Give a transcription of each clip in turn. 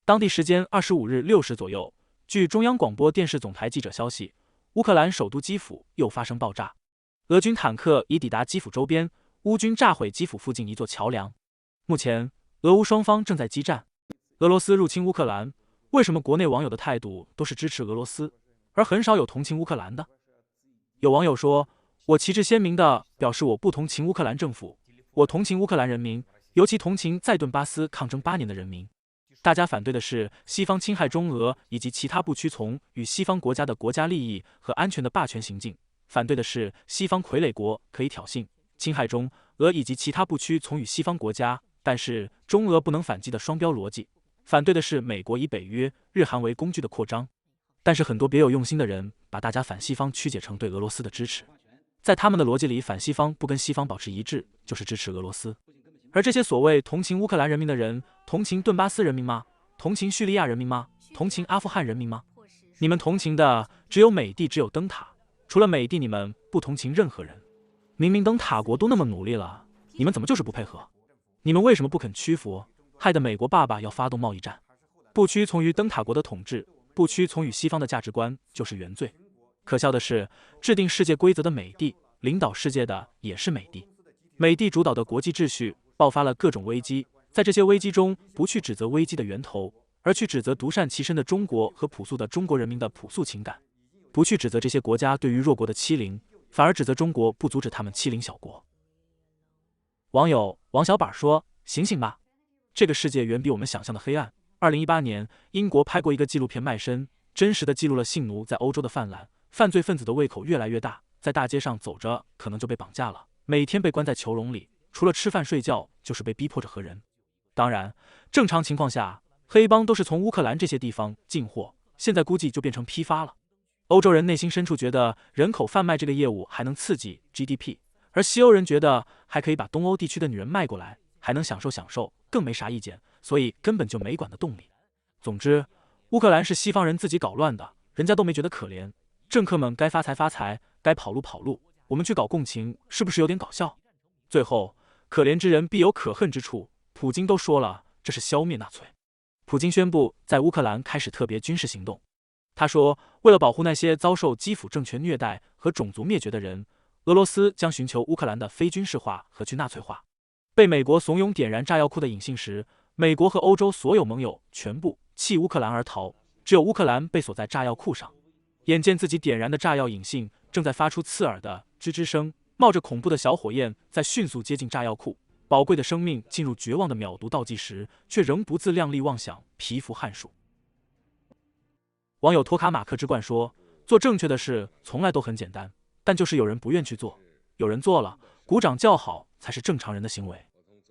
当地时间25日6时左右，据中央广播电视总台记者消息，乌克兰首都基辅又发生爆炸，俄军坦克已抵达基辅周边，乌军炸毁基辅附近一座桥梁。目前，俄乌双方正在激战。俄罗斯入侵乌克兰，为什么国内网友的态度都是支持俄罗斯，而很少有同情乌克兰的？有网友说，我旗帜鲜明地表示我不同情乌克兰政府，我同情乌克兰人民，尤其同情在顿巴斯抗争8年的人民。大家反对的是西方侵害中俄以及其他不屈从与西方国家的国家利益和安全的霸权行径，反对的是西方傀儡国可以挑衅、侵害中俄以及其他不屈从与西方国家，但是中俄不能反击的双标逻辑，反对的是美国以北约、日韩为工具的扩张。但是很多别有用心的人把大家反西方曲解成对俄罗斯的支持，在他们的逻辑里，反西方不跟西方保持一致就是支持俄罗斯。而这些所谓同情乌克兰人民的人，同情顿巴斯人民吗？同情叙利亚人民吗？同情阿富汗人民吗？你们同情的只有美帝，只有灯塔，除了美帝，你们不同情任何人。明明灯塔国都那么努力了，你们怎么就是不配合？你们为什么不肯屈服？害得美国爸爸要发动贸易战。不屈从于灯塔国的统治，不屈从于西方的价值观，就是原罪。可笑的是，制定世界规则的美帝，领导世界的也是美帝。美帝主导的国际秩序爆发了各种危机，在这些危机中，不去指责危机的源头，而去指责独善其身的中国和朴素的中国人民的朴素情感；不去指责这些国家对于弱国的欺凌，反而指责中国不阻止他们欺凌小国。网友王小板说：“醒醒吧，这个世界远比我们想象的黑暗。”2018年，英国拍过一个纪录片《卖身》，真实的记录了性奴在欧洲的泛滥，犯罪分子的胃口越来越大，在大街上走着可能就被绑架了，每天被关在囚笼里，除了吃饭睡觉就是被逼迫着和人。当然，正常情况下，黑帮都是从乌克兰这些地方进货，现在估计就变成批发了。欧洲人内心深处觉得人口贩卖这个业务还能刺激 GDP， 而西欧人觉得还可以把东欧地区的女人卖过来，还能享受享受，更没啥意见，所以根本就没管的动力。总之，乌克兰是西方人自己搞乱的，人家都没觉得可怜，政客们该发财发财，该跑路跑路，我们去搞共情，是不是有点搞笑？最后，可怜之人必有可恨之处，普京都说了，这是消灭纳粹。普京宣布在乌克兰开始特别军事行动。他说，为了保护那些遭受基辅政权虐待和种族灭绝的人，俄罗斯将寻求乌克兰的非军事化和去纳粹化。被美国怂恿点燃炸药库的引信时，美国和欧洲所有盟友全部弃乌克兰而逃，只有乌克兰被锁在炸药库上。眼见自己点燃的炸药引信正在发出刺耳的吱吱声，冒着恐怖的小火焰在迅速接近炸药库，宝贵的生命进入绝望的秒读倒计时，却仍不自量力妄想，蚍蜉撼树。网友托卡马克之冠说，做正确的事从来都很简单，但就是有人不愿去做，有人做了，鼓掌叫好才是正常人的行为。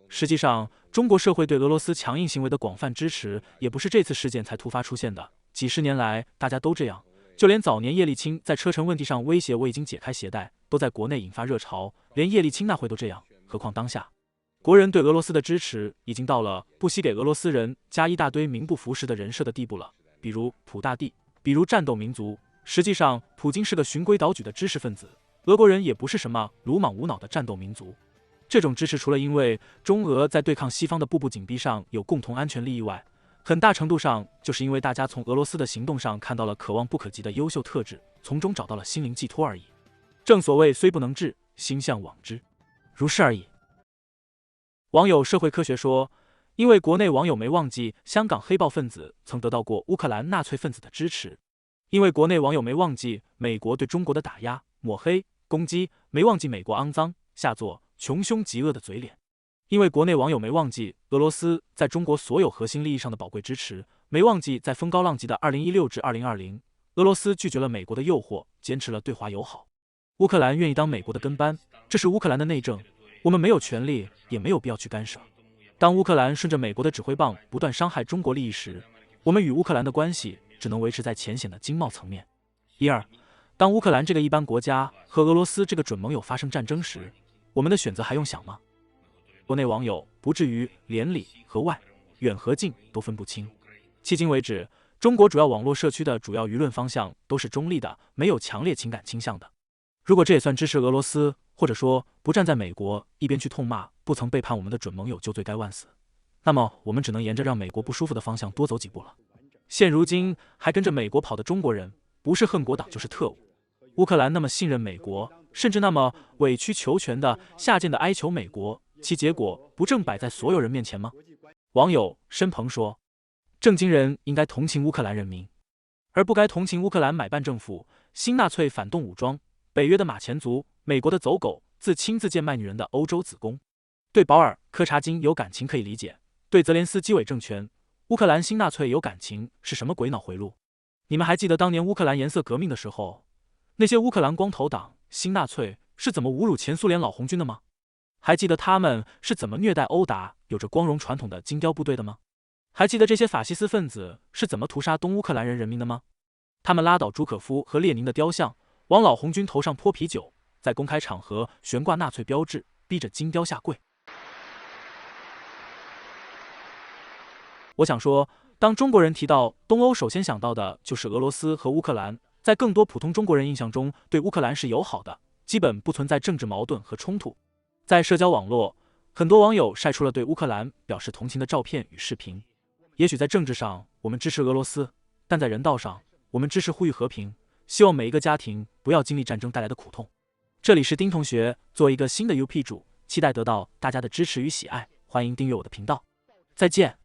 实际上，中国社会对俄罗斯强硬行为的广泛支持，也不是这次事件才突发出现的，几十年来大家都这样。就连早年叶利钦在车臣问题上威胁我已经解开鞋带，都在国内引发热潮，连叶利钦那回都这样，何况当下？国人对俄罗斯的支持已经到了不惜给俄罗斯人加一大堆名不符实的人设的地步了，比如普大帝，比如战斗民族。实际上，普京是个循规蹈矩的知识分子，俄国人也不是什么鲁莽无脑的战斗民族。这种支持除了因为中俄在对抗西方的步步紧逼上有共同安全利益外，很大程度上就是因为大家从俄罗斯的行动上看到了可望不可及的优秀特质，从中找到了心灵寄托而已。正所谓虽不能至，心向往之，如是而已。网友社会科学说，因为国内网友没忘记香港黑暴分子曾得到过乌克兰纳粹分子的支持，因为国内网友没忘记美国对中国的打压、抹黑、攻击，没忘记美国肮脏、下作、穷凶极恶的嘴脸。因为国内网友没忘记俄罗斯在中国所有核心利益上的宝贵支持，没忘记在风高浪急的2016至2020，俄罗斯拒绝了美国的诱惑，坚持了对华友好。乌克兰愿意当美国的跟班，这是乌克兰的内政，我们没有权利，也没有必要去干涉。当乌克兰顺着美国的指挥棒不断伤害中国利益时，我们与乌克兰的关系只能维持在浅显的经贸层面。当乌克兰这个一般国家和俄罗斯这个准盟友发生战争时，我们的选择还用想吗？国内网友不至于连里和外、远和近都分不清。迄今为止，中国主要网络社区的主要舆论方向都是中立的，没有强烈情感倾向的。如果这也算支持俄罗斯，或者说不站在美国一边去痛骂不曾背叛我们的准盟友就罪该万死，那么我们只能沿着让美国不舒服的方向多走几步了。现如今还跟着美国跑的中国人，不是恨国党就是特务。乌克兰那么信任美国，甚至那么委曲求全的下贱的哀求美国，其结果不正摆在所有人面前吗？网友申鹏说，正经人应该同情乌克兰人民，而不该同情乌克兰买办政府、新纳粹反动武装、北约的马前卒、美国的走狗、自亲自贱卖女人的欧洲子宫。对保尔、柯察金有感情可以理解，对泽连斯基伪政权、乌克兰新纳粹有感情是什么鬼脑回路？你们还记得当年乌克兰颜色革命的时候，那些乌克兰光头党、新纳粹是怎么侮辱前苏联老红军的吗？还记得他们是怎么虐待殴打有着光荣传统的金雕部队的吗？还记得这些法西斯分子是怎么屠杀东乌克兰人民的吗？他们拉倒朱可夫和列宁的雕像，往老红军头上泼啤酒，在公开场合悬挂纳粹标志，逼着金雕下跪。我想说，当中国人提到东欧，首先想到的就是俄罗斯和乌克兰。在更多普通中国人印象中，对乌克兰是友好的，基本不存在政治矛盾和冲突。在社交网络，很多网友晒出了对乌克兰表示同情的照片与视频。也许在政治上我们支持俄罗斯，但在人道上，我们支持呼吁和平，希望每一个家庭不要经历战争带来的苦痛。这里是丁同学，作为一个新的 UP 主，期待得到大家的支持与喜爱，欢迎订阅我的频道。再见。